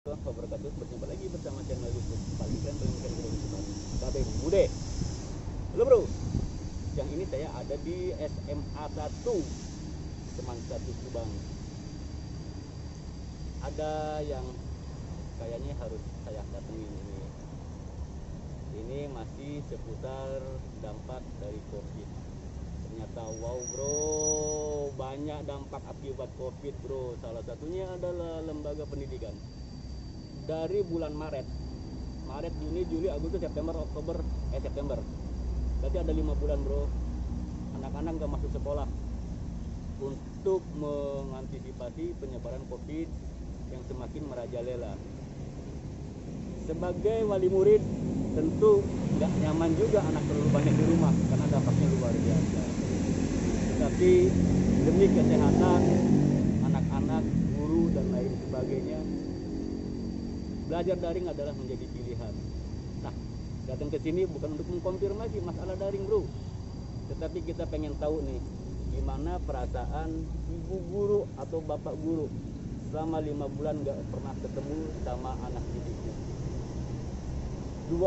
Wabarakatuh. Berjumpa lagi bersama channel YouTube paling keren Babe Mude. Halo bro, yang ini saya ada di SMA 1 teman satu Subang. Ada yang kayaknya harus saya datengin ini. Ini masih seputar dampak dari COVID. Ternyata wow bro, banyak dampak akibat COVID bro. Salah satunya adalah lembaga pendidikan. Dari bulan Maret, Juni, Juli, Agustus, September, September. Berarti ada 5 bulan bro. Anak-anak gak masuk sekolah untuk mengantisipasi penyebaran COVID yang semakin merajalela. Sebagai wali murid, tentu gak nyaman juga anak terlalu banyak di rumah karena dampaknya luar biasa. Tetapi demi kesehatan anak-anak, guru dan lain sebagainya, belajar daring adalah menjadi pilihan. Nah, datang ke sini bukan untuk mengkonfirmasi masalah daring bro, tetapi kita pengen tahu nih gimana perasaan ibu guru atau bapak guru selama 5 bulan gak pernah ketemu sama anak didiknya. 2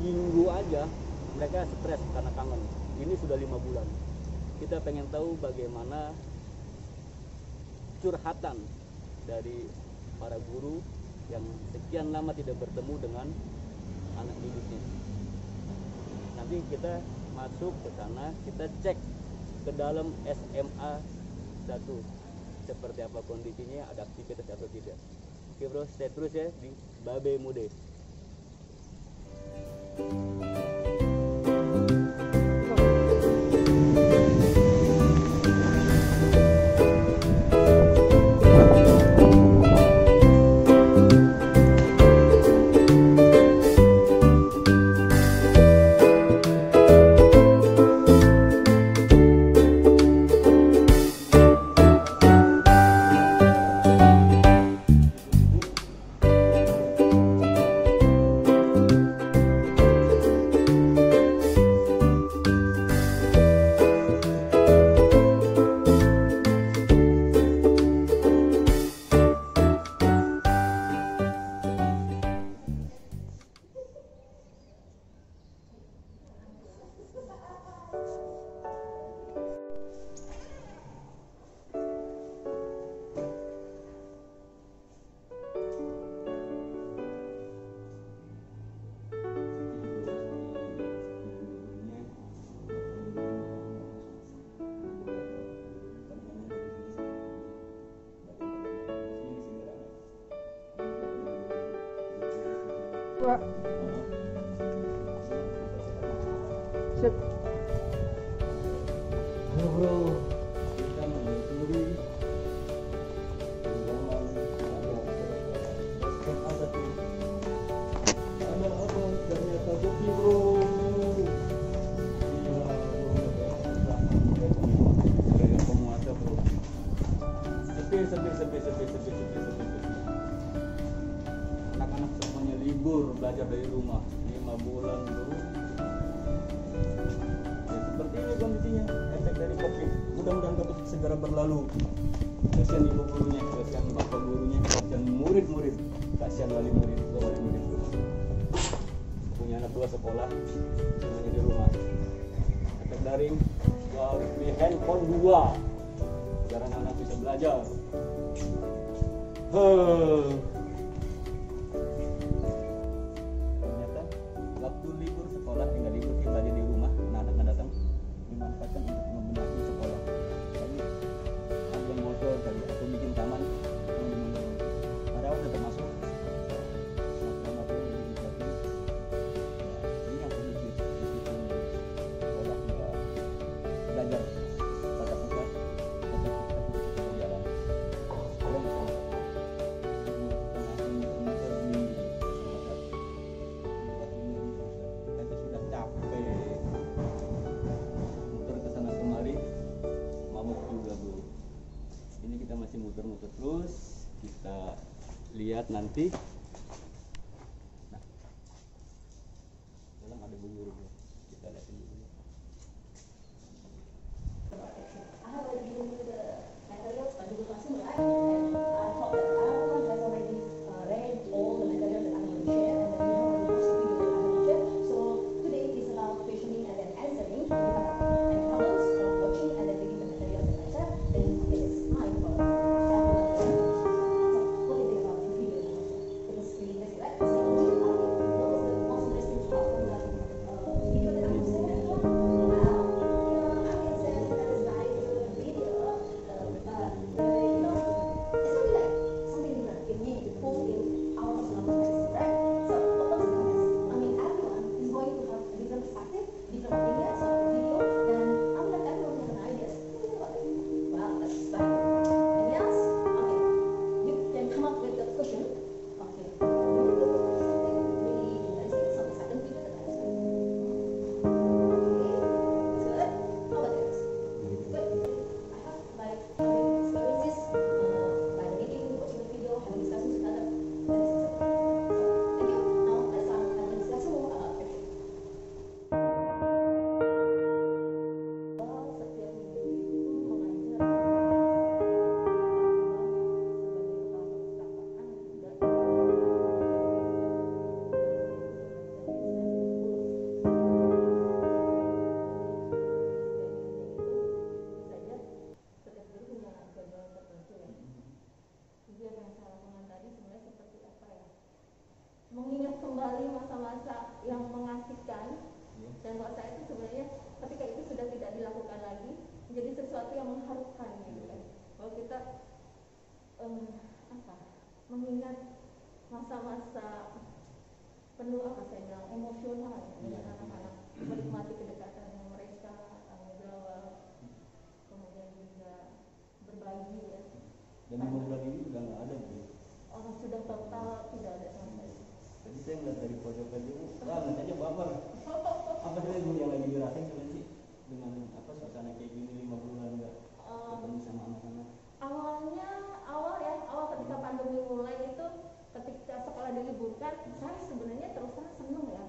minggu aja mereka stres karena kangen. Ini sudah 5 bulan. Kita pengen tahu bagaimana curhatan dari para guru yang sekian lama tidak bertemu dengan anak didiknya. Nanti kita masuk ke sana, kita cek ke dalam SMA 1 seperti apa kondisinya, ada aktivitas atau tidak. Oke bro, stay terus ya di Babe Mude. Pak. Set. Halo bro, kita menyusuri ada apa ternyata bukti bro. Gila penguasa bro. Sepi. Anak-anak semuanya libur belajar dari rumah 5 bulan bro. Ya, seperti ini kondisinya, efek dari COVID. Mudah-mudahan COVID segera berlalu. Kasihan ibu gurunya, kasihan bapak gurunya, kasihan murid-murid, kasihan wali murid bro. Punya anak 2 sekolah, semuanya di rumah. Efek daring, di handphone 2 agar anak-anak bisa belajar. Ternyata waktu libur sekolah tinggal libur sih belajar di rumah. Anak-anak nggak datang, dimanfaatkan untuk membenahi sekolah. Kali ada motor kali atau bikin taman. Padahal sudah termasuk materi yang diinisiatif. Ini yang perlu disiplin sekolah juga belajar tatap muka, berjalan. Kalian bisa muter-muter terus, kita lihat nanti. Nah, dalam ada bulu bro, kita lihatin dulu. I hope that everyone has already read all kembali masa-masa yang mengasihkan. Iya. Dan buat saya itu sebenarnya ketika itu sudah tidak dilakukan lagi, menjadi sesuatu yang mengharukan gitu kan. Kalau kita mengingat masa-masa penuh saya bilang emosional ya, dengan anak-anak, menikmati kedekatan dengan mereka, tanggung jawab, kemudian juga berbagi ya. Dan di bulan ini udah nggak ada Bu. Orang sudah total tidak ada sama sekali. Tadi saya ngeliat dari pojokan itu, ngeliat aja baper. Apa sih Bu yang lagi dirasain sebenarnya dengan suasana kayak gini 5 bulan nggak ketemu sama anak-anak? Awal ketika pandemi mulai itu, ketika sekolah diliburkan, saya sebenarnya terus terang seneng ya.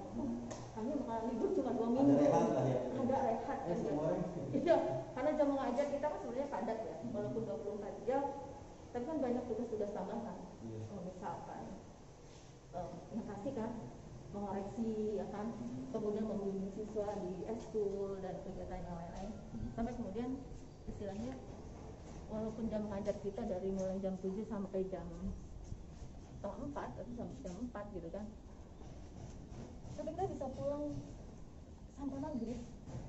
Kami bakal libur cuma 2 minggu. Ada rehat lah ya. Ada rehat kan ya. Iya, karena jam mengajar kita kan sebenarnya padat ya, walaupun 24 jam, tapi kan banyak tugas-tugas tambahan. Misalkan yang pasti kan mengoreksi ya kan, kemudian membimbing siswa di eskul dan kegiatan yang lain-lain, sampai kemudian istilahnya walaupun jam mengajar kita dari mulai jam 7 sampai jam 4 atau sampai jam 4 gitu kan, tapi kita bisa pulang sampai maghrib.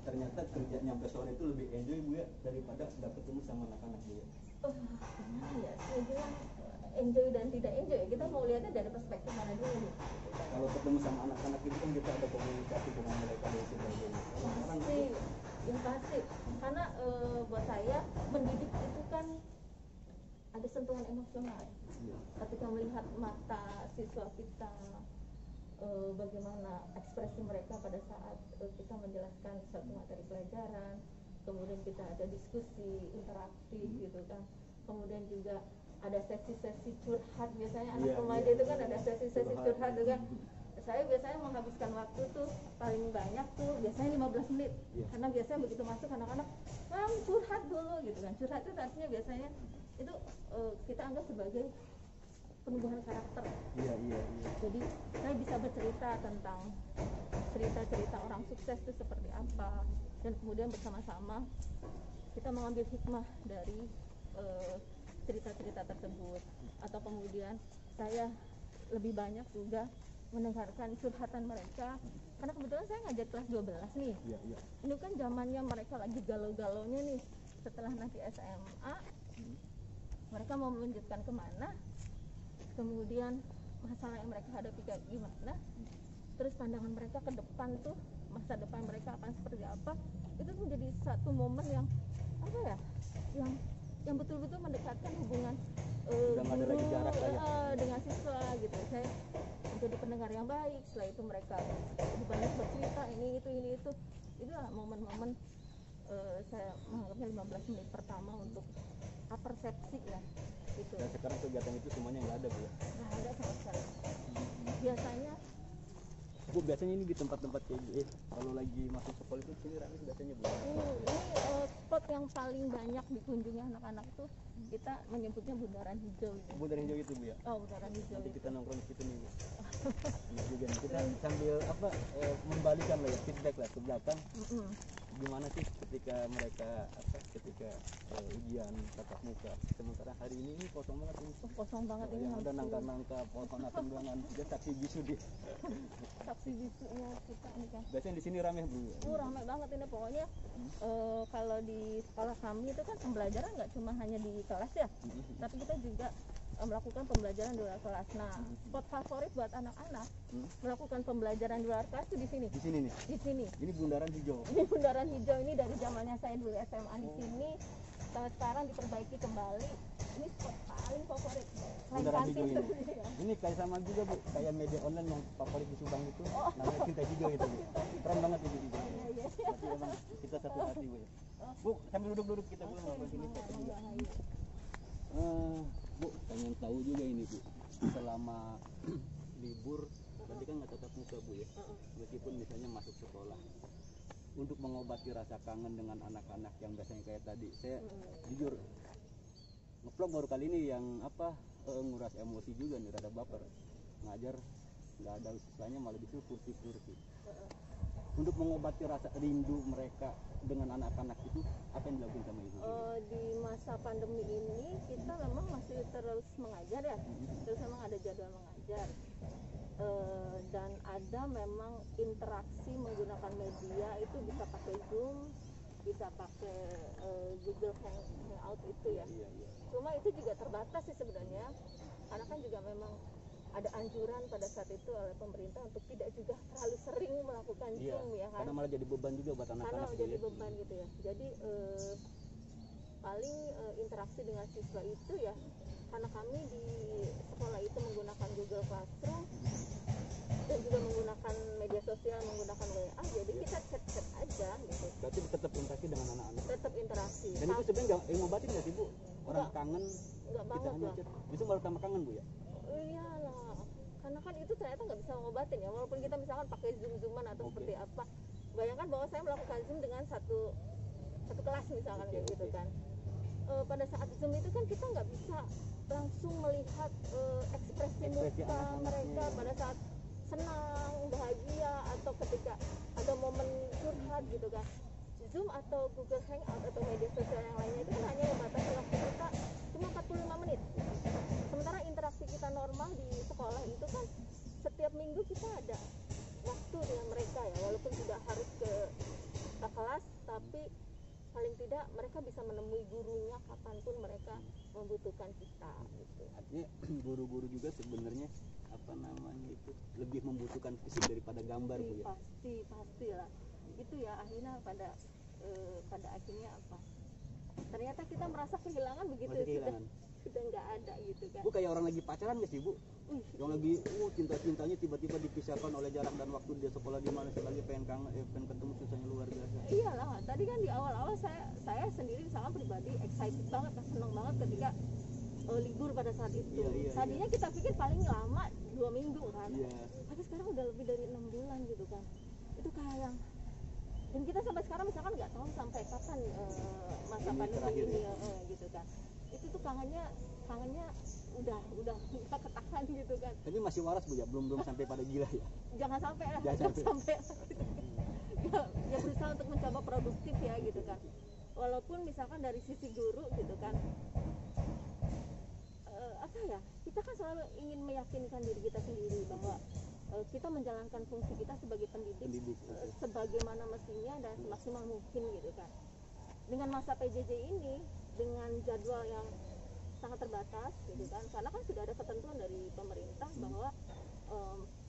Ternyata kerja nyampe sore itu lebih enjoy Bu ya daripada nggak ketemu sama anak-anak Bu ya. Gimana ya, saya bilang enjoy dan tidak enjoy, kita mau lihatnya dari perspektif mana dulu gitu kan. Kalau ketemu sama anak-anak itu kan kita ada komunikasi dengan mereka dan sebagainya. Pasti, yang pasti, karena buat saya mendidik itu kan ada sentuhan emosional ya. Ketika melihat mata siswa kita, bagaimana ekspresi mereka pada saat kita menjelaskan satu materi pelajaran, kemudian kita ada diskusi interaktif gitu kan, kemudian juga ada sesi-sesi curhat, biasanya anak remaja itu kan ada sesi-sesi curhat juga. Saya biasanya menghabiskan waktu tuh paling banyak tuh biasanya 15 menit, karena biasanya begitu masuk anak-anak curhat dulu gitu kan. Curhat itu artinya biasanya itu kita anggap sebagai penumbuhan karakter. Iya. Jadi saya bisa bercerita tentang cerita-cerita orang sukses itu seperti apa, dan kemudian bersama-sama kita mengambil hikmah dari cerita-cerita tersebut. Atau kemudian saya lebih banyak juga mendengarkan curhatan mereka, karena kebetulan saya ngajar kelas 12 nih. Iya. Ini kan zamannya mereka lagi galau-galaunya nih, setelah nanti SMA mereka mau melanjutkan kemana, kemudian masalah yang mereka hadapi kayak gimana, terus pandangan mereka ke depan tuh, masa depan mereka akan seperti apa. Itu menjadi satu momen yang yang betul-betul mendekatkan hubungan guru dengan siswa gitu. Saya menjadi pendengar yang baik. Setelah itu mereka lebih banyak bercerita ini itu adalah momen-momen saya menganggapnya 15 menit pertama untuk persepsi ya gitu. Dan sekarang kegiatan itu semuanya nggak ada Bu ya? Nggak ada sama sekali. Biasanya Bu, biasanya ini di tempat-tempat kayak gini, kalau lagi masuk sekolah itu sini ramai biasanya Bu? ini spot yang paling banyak dikunjungi anak-anak tuh kita menyebutnya bundaran hijau gitu. Bundaran hijau itu Bu ya? Oh, bundaran hijau. Nanti Itu. kita nongkrong di situ nih Bu. Ini juga nih, kita sambil membalikan lah ya, feedback lah ke belakang. Gimana sih ketika mereka ujian tatap muka, sementara hari ini kosong banget ini. Kosong banget ini. Yang ada nangka-nangka pohon atembangan dia saksi bisu dia. Saksi bisunya kita ini kan. Biasanya di sini ramai Bu. Ramai banget ini pokoknya. Kalau di sekolah kami itu kan pembelajaran nggak cuma hanya di kelas ya, tapi kita juga melakukan pembelajaran di luar kelas. Nah, spot favorit buat anak-anak melakukan pembelajaran di luar kelas itu di sini. Di sini nih. Di sini. Ini bundaran hijau. Ini bundaran hijau ini dari zamannya saya dulu SMA di sini. Sampai sekarang diperbaiki kembali. Ini spot paling favorit. Bundaran hijau ini. Ini kayak sama juga Bu, kayak media online yang favorit di Subang itu, namanya Cinta Hijau itu Bu. Keren banget itu juga. Berarti memang kita satu hati Bu. Bu, sambil duduk-duduk kita Bu ngobrol sini. Bu, pengen tahu juga ini Bu, selama libur berarti kan nggak tatap muka Bu ya, meskipun misalnya masuk sekolah, untuk mengobati rasa kangen dengan anak-anak yang biasanya kayak tadi, saya jujur ngevlog baru kali ini yang nguras emosi juga nih, rada baper, ngajar nggak ada siswanya malah disuruh kursi. Untuk mengobati rasa rindu mereka dengan anak-anak itu, apa yang dilakukan sama Ibu? Di masa pandemi ini kita memang masih terus mengajar ya, terus memang ada jadwal mengajar. dan ada memang interaksi menggunakan media itu bisa pakai Zoom, bisa pakai Google Hangout itu ya. Cuma itu juga terbatas sih sebenarnya, karena kan juga memang ada anjuran pada saat itu oleh pemerintah untuk tidak juga terlalu sering melakukan Zoom ya kan. Karena malah jadi beban juga buat anak-anak. Karena jadi beban gitu ya. Jadi paling interaksi dengan siswa itu ya, karena kami di sekolah itu menggunakan Google Classroom dan juga menggunakan media sosial, menggunakan WA, jadi kita chat-chat aja gitu. Berarti tetap interaksi dengan anak-anak. Tetap interaksi. Dan itu sebenarnya nggak ngobatin nggak sih Bu? Orang kangen. Nggak Kita banget hanya lah. chat. Itu malah tambah kangen Bu ya? Iyalah, karena kan itu ternyata nggak bisa ngobatin ya, walaupun kita misalkan pakai Zoom-Zooman atau seperti apa. Bayangkan bahwa saya melakukan Zoom dengan satu kelas misalkan kayak gitu kan. Pada saat Zoom itu kan kita nggak bisa langsung melihat ekspresi muka mereka pada saat senang, bahagia, atau ketika ada momen curhat gitu kan. Zoom atau Google Hangout atau media sosial yang lainnya itu kan hanya membatasi waktu kita cuma 45 menit. Sementara interaksi kita normal di sekolah itu kan setiap minggu kita ada waktu dengan mereka ya, walaupun tidak harus ke kelas, tapi paling tidak mereka bisa menemui gurunya kapanpun mereka membutuhkan kita gitu. Artinya guru-guru juga sebenarnya apa namanya itu lebih membutuhkan fisik daripada gambar Bu ya. Pastilah. Itu ya akhirnya pada akhirnya apa? Ternyata kita merasa kehilangan begitu sudah nggak ada gitu kan. Bu kayak orang lagi pacaran nggak sih Bu? Yang lagi cinta-cintanya tiba-tiba dipisahkan oleh jarak dan waktu, dia sekolah di mana lagi pengen ketemu, susahnya luar biasa. Iyalah, tadi kan di awal-awal saya sendiri misalnya pribadi excited banget, senang banget ketika libur pada saat itu. Tadinya kita pikir paling lama 2 minggu kan. Tapi sekarang udah lebih dari 6 bulan gitu kan. Itu kayak yang, dan kita sampai sekarang misalkan nggak tahu sampai kapan masa pandemi ini gitu kan. Itu tuh kangennya udah ketahan gitu kan. Tapi masih waras Bu ya, belum sampai pada gila ya. Jangan sampai ya berusaha untuk mencoba produktif ya gitu kan. Walaupun misalkan dari sisi guru gitu kan, apa ya, kita kan selalu ingin meyakinkan diri kita sendiri bahwa kita menjalankan fungsi kita sebagai pendidik sebagaimana mestinya dan semaksimal mungkin gitu kan. Dengan masa PJJ ini, dengan jadwal yang sangat terbatas gitu kan, karena kan sudah ada ketentuan dari pemerintah bahwa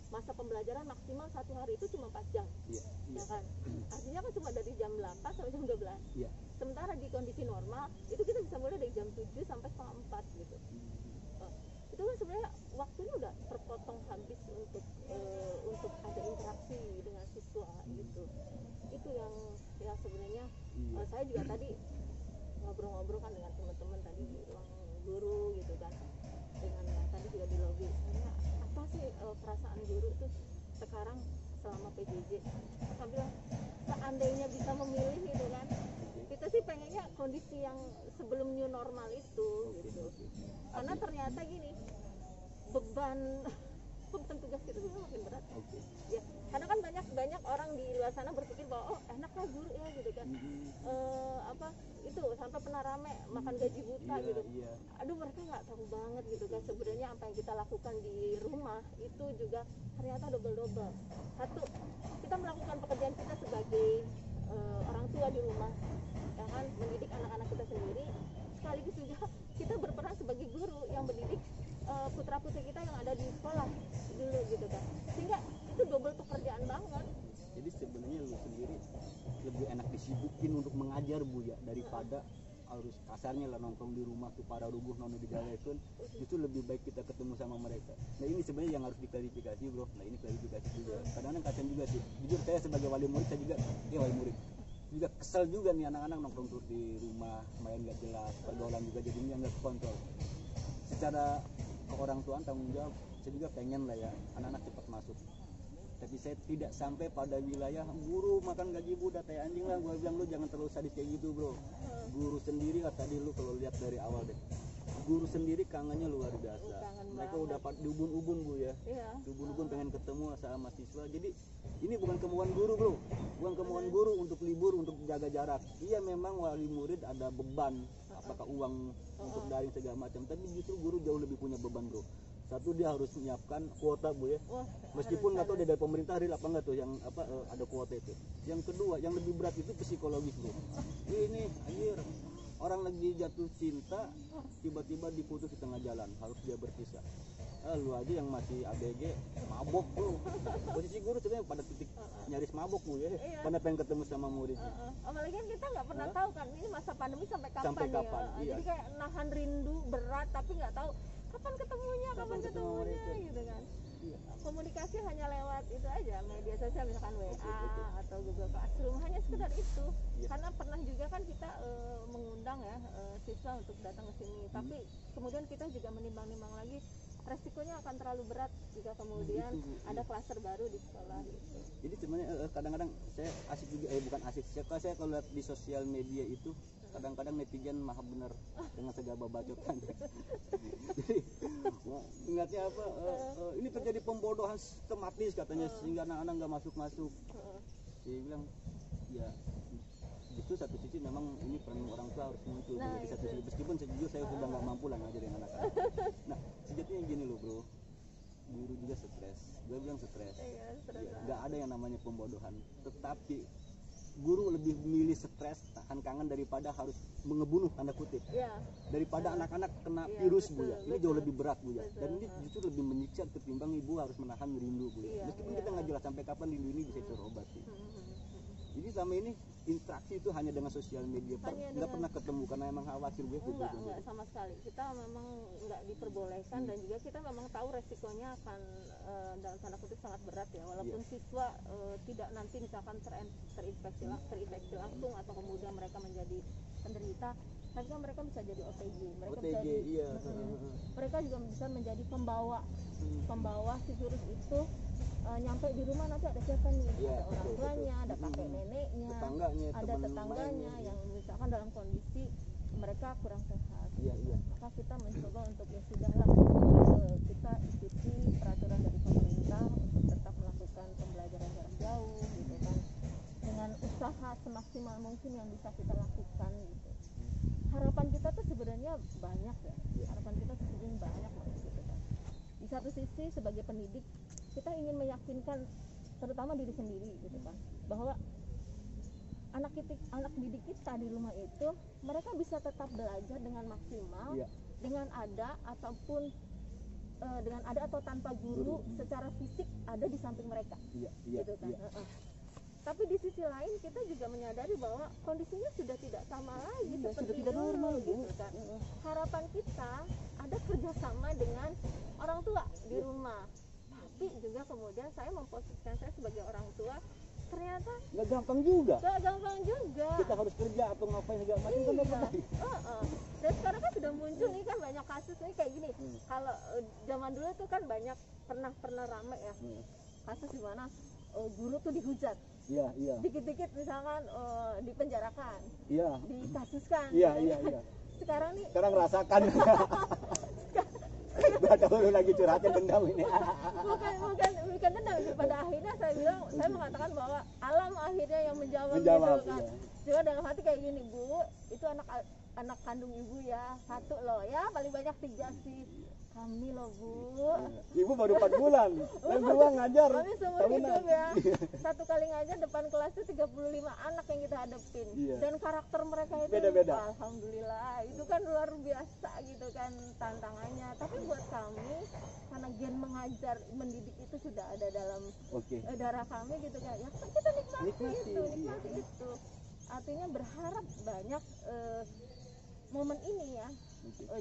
masa pembelajaran maksimal 1 hari itu cuma 4 jam ya kan, artinya kan cuma dari jam 8 sampai jam 12. Sementara di kondisi normal itu kita bisa mulai dari jam 7 sampai setengah 4 gitu. Itu kan sebenarnya waktunya udah terpotong habis untuk ada interaksi dengan siswa gitu. Itu yang sebenarnya saya juga tadi ngobrol-ngobrol kan dengan teman-teman tadi di ruang guru gitu kan, dengan tadi juga di lobi. Sebenarnya apa sih perasaan guru itu sekarang selama PJJ? Saya bilang seandainya bisa memilih gitu kan, kita sih pengennya kondisi yang sebelum new normal itu gitu. Karena ternyata gini, beban tugas kita juga makin berat ya, karena kan banyak orang di luar sana berpikir bahwa oh enak lah guru ya gitu kan, apa itu sampai pernah rame makan gaji buta gitu. Aduh, mereka nggak tahu banget gitu kan sebenarnya apa yang kita lakukan di rumah itu juga ternyata double. Satu, kita melakukan pekerjaan kita sebagai orang tua di rumah ya kan, mendidik anak-anak kita sendiri, sekaligus juga kita berperan sebagai guru yang mendidik putra-putri kita yang ada di sekolah dulu gitu kan, sehingga itu double pekerjaan banget. Jadi sebenarnya lu sendiri lebih enak disibukin untuk mengajar Bu ya, daripada harus kasarnya lah nongkrong di rumah tuh para rubuh nono digalekeun. Justru lebih baik kita ketemu sama mereka. Nah ini sebenarnya yang harus diklarifikasi Bro. Nah ini klarifikasi juga. Kadang-kadang kasian juga sih, jujur saya sebagai wali murid, saya juga wali murid juga kesel juga nih, anak-anak nongkrong terus di rumah, main gak jelas, pergaulan juga jadinya nggak kontrol. Secara ke orang tua tanggung jawab, saya juga pengen lah ya anak-anak cepat masuk, tapi saya tidak sampai pada wilayah guru makan gaji budak kayak anjing lah. Gue bilang lu jangan terlalu sadis kayak gitu Bro. Guru sendiri lah, tadi lu kalau lihat dari awal deh, guru sendiri kangennya luar biasa. Mereka udah diubun-ubun Bu ya, diubun-ubun pengen ketemu sama siswa. Jadi ini bukan kemauan guru Bro, bukan kemauan guru untuk libur, untuk jaga jarak. Iya memang wali murid ada beban, apakah uang untuk daring segala macam, tapi justru guru jauh lebih punya beban Bro. Satu, dia harus menyiapkan kuota Bu ya. Wah, Meskipun nggak tahu harus. dia dari pemerintah real apa nggak tuh yang ada kuota itu. Yang kedua, yang lebih berat itu psikologis Bu. Ini anjir, orang lagi jatuh cinta tiba-tiba diputus di tengah jalan, harus dia berpisah. Lu aja yang masih ABG mabok lu. Posisi guru sebenarnya pada titik nyaris mabok Bu ya. Iya. Karena pengen ketemu sama muridnya. Apalagi kan kita nggak pernah Hah? tahu kan ini masa pandemi sampai kapan, Sampai kapan, ya. iya. Jadi kayak nahan rindu berat tapi nggak tahu kapan ketemunya, Kapan ketemu muridnya. gitu kan. Iya. Komunikasi hanya lewat itu aja, media sosial misalkan WA Oke. atau Google Classroom, hanya sekedar itu. Iya. Karena pernah juga kan kita mengundang ya siswa untuk datang ke sini, tapi kemudian kita juga menimbang-nimbang lagi resikonya akan terlalu berat jika kemudian Itu, Bu. ada klaster baru di sekolah gitu. Jadi sebenarnya kadang-kadang saya asik juga, bukan asik, saya kalau lihat di sosial media itu kadang-kadang netizen maha benar dengan segala bacotan. Jadi ingatnya apa, ini terjadi pembodohan sistematis katanya sehingga anak-anak nggak masuk. Saya bilang ya itu satu sisi memang ini peran orang tua harus muncul. Nah, Di satu sisi meskipun sejujurnya saya sudah nggak mampu lah ngajarin anak-anak. Nah sejatinya gini loh bro, guru juga stres, gue bilang stres. Iya, stres. Ya, nggak ada yang namanya pembodohan, tetapi guru lebih memilih stres tahan kangen daripada harus mengebunuh tanda kutip, Iya. daripada anak-anak kena Iya, virus betul, Bu ya. Ini betul. jauh lebih berat Bu ya, Betul. dan ini justru lebih menyiksa ketimbang ibu harus menahan rindu Bu ya. Iya, Meskipun iya. kita nggak jelas sampai kapan rindu ini bisa terobati. Hmm. Jadi selama ini interaksi itu hanya dengan sosial media, Hanya nggak dengan- pernah ketemu karena emang khawatir gue Enggak sama sekali. Kita memang enggak diperbolehkan dan juga kita memang tahu resikonya akan dalam tanda kutip sangat berat ya. Walaupun siswa tidak nanti misalkan terinfeksi langsung atau kemudian mereka menjadi penderita, tapi kan mereka bisa jadi OTG. Mereka bisa iya. mereka juga bisa menjadi pembawa si virus itu nyampe di rumah nanti ada siapa nih? Iya, Ada orang betul, tuanya, betul. ada kakek neneknya, Tetangganya, ada teman tetangganya mainnya. yang misalkan dalam kondisi mereka kurang sehat. Iya. Maka kita mencoba untuk ya sudahlah kita ikuti peraturan dari pemerintah untuk tetap melakukan pembelajaran jarak jauh gitu kan, dengan usaha semaksimal mungkin yang bisa kita lakukan gitu. Harapan kita tuh sebenarnya banyak ya, harapan kita sebenarnya banyak banget gitu kan. Di satu sisi sebagai pendidik kita ingin meyakinkan terutama diri sendiri gitu kan, bahwa anak didik kita di rumah itu mereka bisa tetap belajar dengan maksimal, Iya. dengan ada ataupun dengan ada atau tanpa guru secara fisik ada di samping mereka Iya. gitu kan. Tapi di sisi lain kita juga menyadari bahwa kondisinya sudah tidak sama lagi Iya, seperti sudah tidak dulu normal, Bu. gitu kan. Harapan kita ada kerjasama dengan orang tua di rumah, tapi juga kemudian saya memposisikan saya sebagai orang tua, ternyata Nggak gampang juga. gak gampang juga. Kita harus kerja atau ngapain segala macam kan nggak pernah. Dan sekarang kan sudah muncul nih kan banyak kasus nih kayak gini. Kalau zaman dulu tuh kan banyak pernah rame ya kasus di mana guru tuh dihujat, Iya. dikit-dikit misalkan dipenjarakan, Iya. dikasuskan. Iya. Sekarang nih Sekarang rasakan. Gak tahu lu lagi curhatin dendam ini. bukan dendam. Pada akhirnya saya mengatakan bahwa alam akhirnya yang menjawab Menjawab, gitu kan. iya. Cuma dalam hati kayak gini, Bu, itu anak kandung ibu ya, satu loh ya, paling banyak 3 sih. Kami loh Bu, Ibu baru 4 bulan. Dan gua ngajar. kami seumur tahunan. hidup ya, satu kali ngajar depan kelas itu 35 anak yang kita hadapin. Iya. Dan karakter mereka itu Beda-beda. alhamdulillah itu kan luar biasa gitu kan tantangannya. Tapi buat kami karena gen mengajar mendidik itu sudah ada dalam Oke. darah kami gitu kan, ya kita nikmati Nikmati, itu. Artinya berharap banyak momen ini ya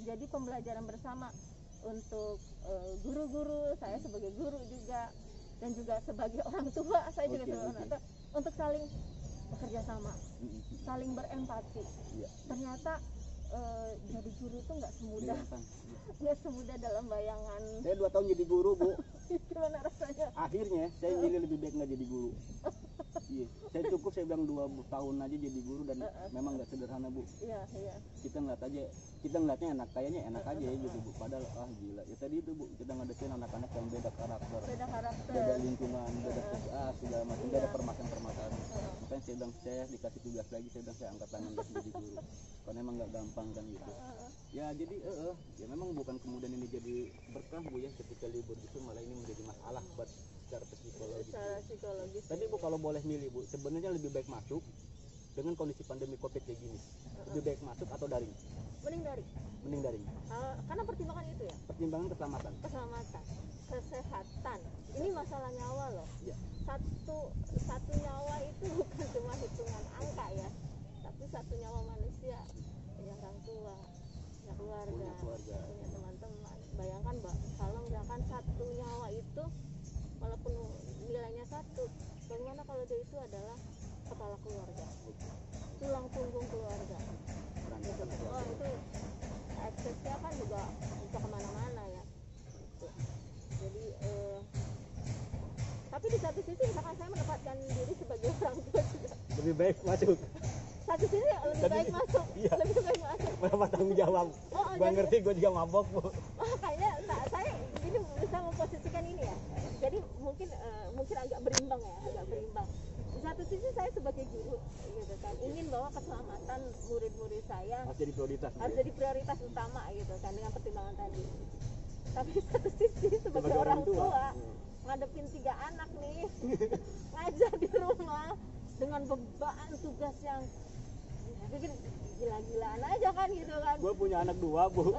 jadi pembelajaran bersama untuk guru-guru, saya sebagai guru juga, dan juga sebagai orang tua saya juga sebagai orang tua, untuk saling bekerja sama, saling berempati. Iya. Ternyata jadi guru tuh nggak semudah Gampang. nggak semudah dalam bayangan. Saya 2 tahun jadi guru, Bu. Gimana rasanya? Akhirnya saya milih lebih baik nggak jadi guru. Iya, saya cukup saya bilang 2 tahun aja jadi guru dan memang nggak sederhana Bu. Iya, iya. Kita ngeliatnya enak, kayaknya enak aja ya gitu Bu. Padahal gila. Ya tadi itu Bu, kita ngadepin anak-anak yang beda karakter, beda lingkungan, beda segala macam, beda permasalahan. Makanya saya bilang saya dikasih tugas lagi, saya bilang saya angkat tangan gak jadi guru. Karena emang nggak gampang kan gitu. Ya jadi ya memang bukan kemudian ini jadi berkah Bu ya, ketika libur gitu malah ini menjadi masalah buat secara psikologis. Tadi Bu kalau boleh milih Bu, sebenarnya lebih baik masuk dengan kondisi pandemi Covid kayak gini. Lebih baik masuk atau daring? Mending daring. Karena pertimbangan itu ya. Pertimbangan keselamatan, kesehatan. Ini masalah nyawa loh. Iya. Satu nyawa itu bukan cuma hitungan angka ya, tapi satu nyawa manusia, punya orang tua, punya keluarga, punya teman-teman. Bayangkan Mbak, kalau misalkan satu nyawa itu walaupun nilainya 1, bagaimana kalau dia itu adalah kepala keluarga, tulang punggung keluarga gitu. Oh itu aksesnya kan juga bisa kemana-mana ya gitu. Jadi tapi di satu sisi misalkan saya menempatkan diri sebagai orang tua juga lebih baik masuk. Satu sisi lebih baik masuk. Iya. Lebih baik masuk. Berapa tanggung jawab? Gua ngerti, gua juga mabok Bu. Makanya saya ini bisa memposisikan ini ya. Jadi mungkin agak berimbang ya, agak berimbang. Di satu sisi saya sebagai guru gitu kan ingin bahwa keselamatan murid-murid saya Harus jadi prioritas. harus jadi prioritas utama gitu kan dengan pertimbangan tadi. Tapi satu sisi sebagai orang tua ngadepin 3 anak nih ngajar di rumah dengan beban tugas yang bikin gila-gilaan aja kan gitu kan. Gue punya anak 2 Bu,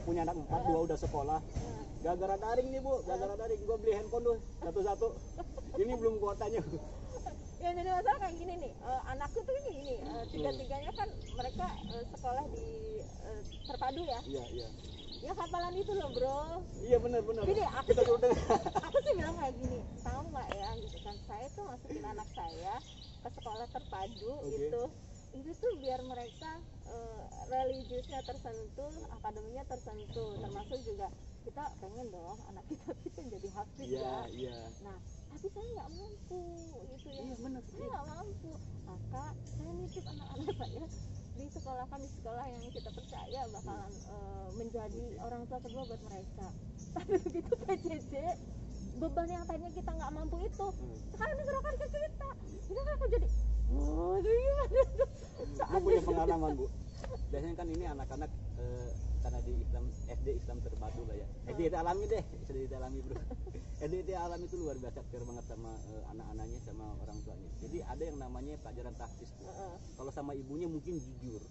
punya anak 4, 2 udah sekolah. Gara-gara daring nih Bu, gara-gara daring gue beli handphone tuh satu-satu. Ini belum kuotanya. Ya jadi masalah kayak gini nih, anakku tuh ini tiga-tiganya kan mereka sekolah di terpadu ya. Iya. Ya hafalan itu loh bro. Iya benar. Jadi aku sih bilang kayak gini, tahu nggak ya gitu kan, saya tuh masukin anak saya ke sekolah terpadu gitu. Itu tuh biar mereka religiusnya tersentuh, akademinya tersentuh, termasuk juga kita pengen dong anak kita jadi hafiz ya. Nah tapi saya nggak mampu gitu ya. Saya nggak mampu, maka saya nitip anak-anak saya disekolahkan di sekolah yang kita percaya bakalan menjadi orang tua kedua buat mereka. Tapi begitu PJJ, beban yang tadinya kita nggak mampu itu sekarang diserahkan ke kita. Kita kan jadi Gue punya pengalaman Bu. Biasanya kan ini anak-anak karena di Islam terpadu lah ya. SD alami deh, SD alami Bro. SD alami itu luar biasa care banget sama anak-anaknya, sama orang tuanya. Jadi ada yang namanya pelajaran tahfiz tuh. Kalau sama ibunya mungkin jujur.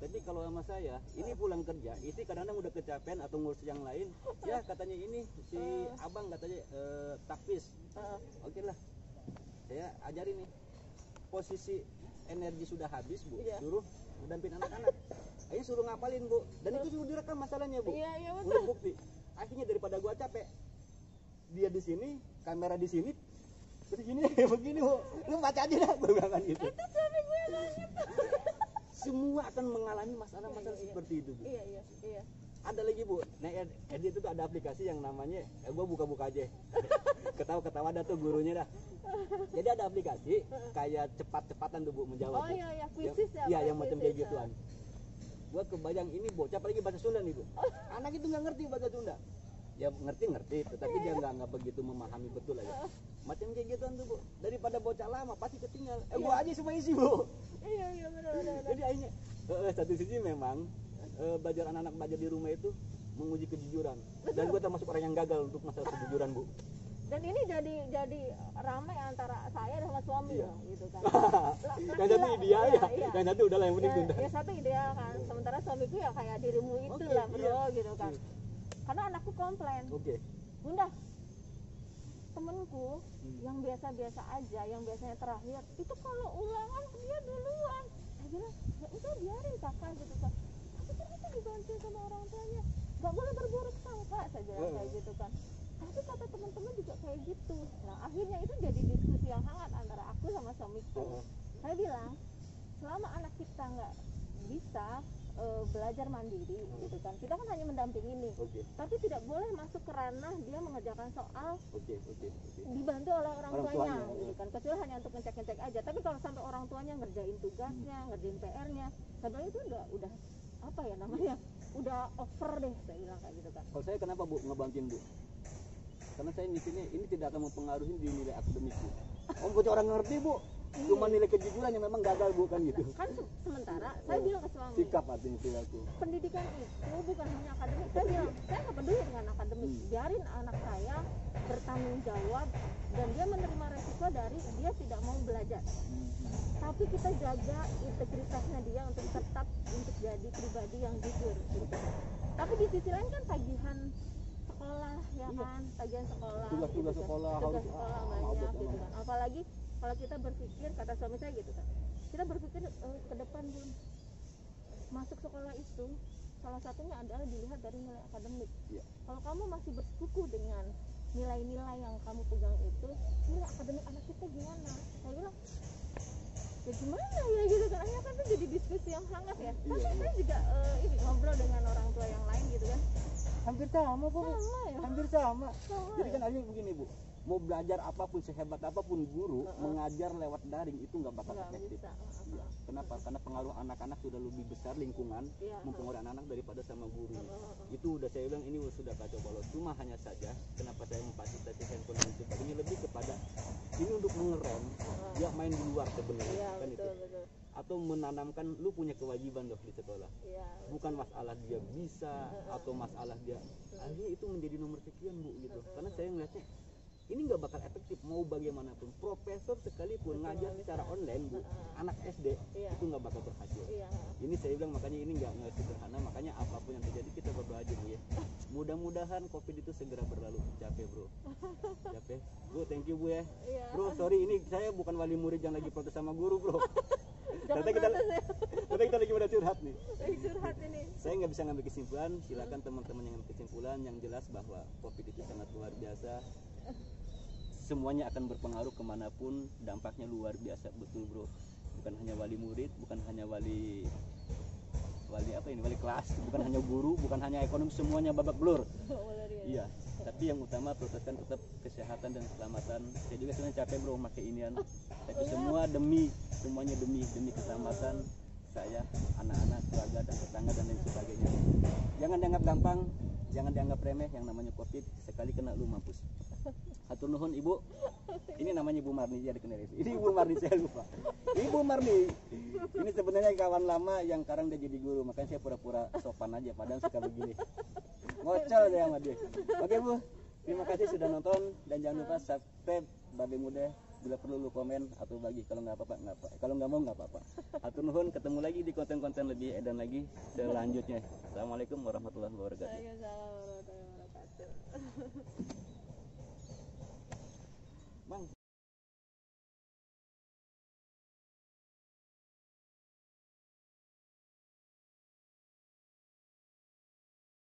Tapi kalau sama saya, ini pulang kerja, istri kadang-kadang udah kecapean atau ngurus yang lain. Ya katanya ini si abang katanya tahfiz. Oke lah, saya ajarin nih. Posisi energi sudah habis Bu, suruh mendamping anak-anak. Ayo suruh ngapalin Bu, dan itu sudah direkam masalahnya Bu. Iya udah bukti. Akhirnya daripada gua capek, dia di sini, kamera di sini, terus gini begini Bu, lu baca aja dah, gua bilang gitu. Itu suami gue banget. Semua akan mengalami masalah-masalah seperti itu Bu. Iya. Ada lagi Bu, nah edit itu ada aplikasi yang namanya, gua buka-buka aja. Ketawa-ketawa ada tuh gurunya dah. Jadi ada aplikasi kayak cepat-cepatan tuh Bu menjawab. Oh iya, kuisis ya. Iya, yang macam kayak gituan. Gua kebayang ini bocah apalagi bahasa Sunda nih Bu. Anak itu nggak ngerti bahasa Sunda. Ya ngerti, tetapi dia nggak begitu memahami betul aja. Macam kayak gituan tuh Bu. Daripada bocah lama pasti ketinggal. Gua aja semua isi Bu. Iya benar. Jadi akhirnya satu sisi memang belajar anak-anak belajar di rumah itu menguji kejujuran. Dan gua termasuk orang yang gagal untuk masalah kejujuran Bu. Dan ini jadi ramai antara saya sama suami loh, gitu kan. Yang satu ideal ya, yang satu udahlah yang penting tunda. Ya satu ideal kan, sementara suamiku ya kayak dirimu itu lah bro, gitu kan. Karena anakku komplain. Bunda, temenku yang biasa-biasa aja, yang biasanya terakhir, itu kalau ulangan dia duluan. Saya bilang, ya udah biarin kakak gitu kan. Tapi ternyata dibantu sama orang tuanya. Gak boleh berburuk sangka, saya bilang kayak gitu kan. Tapi kata teman-teman juga kayak gitu. Nah akhirnya itu jadi diskusi yang hangat antara aku sama suamiku. Saya bilang selama anak kita nggak bisa belajar mandiri gitu kan. Kita kan hanya mendampingi nih. Oke. Tapi tidak boleh masuk ke ranah dia mengerjakan soal Oke. dibantu oleh orang Orang tuanya tuanya, gitu kan. Kecuali hanya untuk ngecek-ngecek aja. Tapi kalau sampai orang tuanya ngerjain tugasnya, ngerjain PR-nya, sebenarnya itu udah apa ya namanya? Udah over deh saya bilang kayak gitu kan. Kalau saya kenapa Bu ngebantuin Bu? Karena saya mikirnya ini tidak akan mempengaruhi di nilai akademik Bu. Om punya orang ngerti Bu, cuma nilai kejujuran yang memang gagal Bu kan gitu. Kan sementara saya bilang ke suami, Sikap artinya perilaku. pendidikan itu bukan hanya akademik. Saya bilang saya nggak peduli dengan akademik, biarin anak saya bertanggung jawab dan dia menerima resiko dari dia tidak mau belajar. Tapi kita jaga integritasnya dia untuk tetap untuk jadi pribadi yang jujur gitu. Tapi di sisi lain kan tagihan sekolah ya kan, tagihan sekolah, Tugas-tugas gitu kan. sekolah Tugas harus sekolah banyak gitu kan. Apalagi kalau kita berpikir, kata suami saya gitu kan, kita berpikir ke depan Bun, masuk sekolah itu salah satunya adalah dilihat dari nilai akademik. Iya. Kalau kamu masih berkuku dengan nilai-nilai yang kamu pegang itu, nilai akademik anak kita gimana? Saya bilang ya gimana ya gitu kan, akhirnya kan itu jadi diskusi yang hangat ya. Tapi saya juga ini ngobrol dengan orang tua yang lain gitu kan. Hampir sama Bu. Sama ya. Hampir sama. Sama Jadi ya. kan akhirnya begini Bu, mau belajar apapun, sehebat apapun guru, mengajar lewat daring itu nggak bakal Nggak efektif. bisa. Iya. Kenapa? Karena pengaruh anak-anak sudah lebih besar lingkungan Iya. mempengaruhi anak-anak daripada sama guru. Itu udah saya bilang ini sudah kacau balau. Cuma hanya saja kenapa saya memfasilitasi handphone dan sebagainya lebih kepada ini untuk mengerem dia main di luar sebenarnya Iya kan betul itu. betul. Atau menanamkan lu punya kewajiban loh di sekolah. Iya. Bukan masalah dia bisa atau masalah dia akhirnya itu menjadi nomor sekian Bu gitu. Karena saya melihatnya ini nggak bakal efektif mau bagaimanapun. Profesor sekalipun ngajar secara online Bu, anak SD Iya. itu nggak bakal berhasil. Iya. Ini saya bilang makanya ini nggak sederhana, makanya apapun yang terjadi kita berdoa aja Bu ya. Mudah-mudahan COVID itu segera berlalu. Capek Bro. Capek. Bu, thank you Bu ya. Iya. Bro, sorry ini saya bukan wali murid yang lagi protes sama guru Bro. Jangan Ternyata kita, protes ya. ternyata kita lagi pada curhat nih. Lagi curhat ini. Saya nggak bisa ngambil kesimpulan, silakan teman-teman yang ngambil kesimpulan. Yang jelas bahwa COVID itu sangat luar biasa. Semuanya akan berpengaruh kemanapun, dampaknya luar biasa betul Bro. Bukan hanya wali murid, bukan hanya wali kelas, bukan hanya guru, bukan hanya ekonomi, semuanya babak belur. Iya, tapi yang utama proteskan tetap kesehatan dan keselamatan. Saya juga sebenarnya capek Bro pakai inian. Tapi semuanya demi keselamatan saya, anak-anak, keluarga dan tetangga dan lain sebagainya. Jangan dianggap gampang, jangan dianggap remeh yang namanya COVID, sekali kena lu mampus. Hatur nuhun Ibu. Ini namanya Ibu Marni ya dikenal. Ini Ibu Marni saya lupa. Ibu Marni. Ini sebenarnya kawan lama yang sekarang dia jadi guru, makanya saya pura-pura sopan aja padahal suka begini. Ngocol saya sama dia. Oke Bu, terima kasih sudah nonton dan jangan lupa subscribe Babe Muda. Bila perlu lu komen atau bagi, kalau nggak apa-apa nggak apa, kalau nggak mau nggak apa-apa. Hatur nuhun, ketemu lagi di konten-konten lebih edan lagi selanjutnya. Assalamualaikum warahmatullahi wabarakatuh. Waalaikumsalam warahmatullahi wabarakatuh.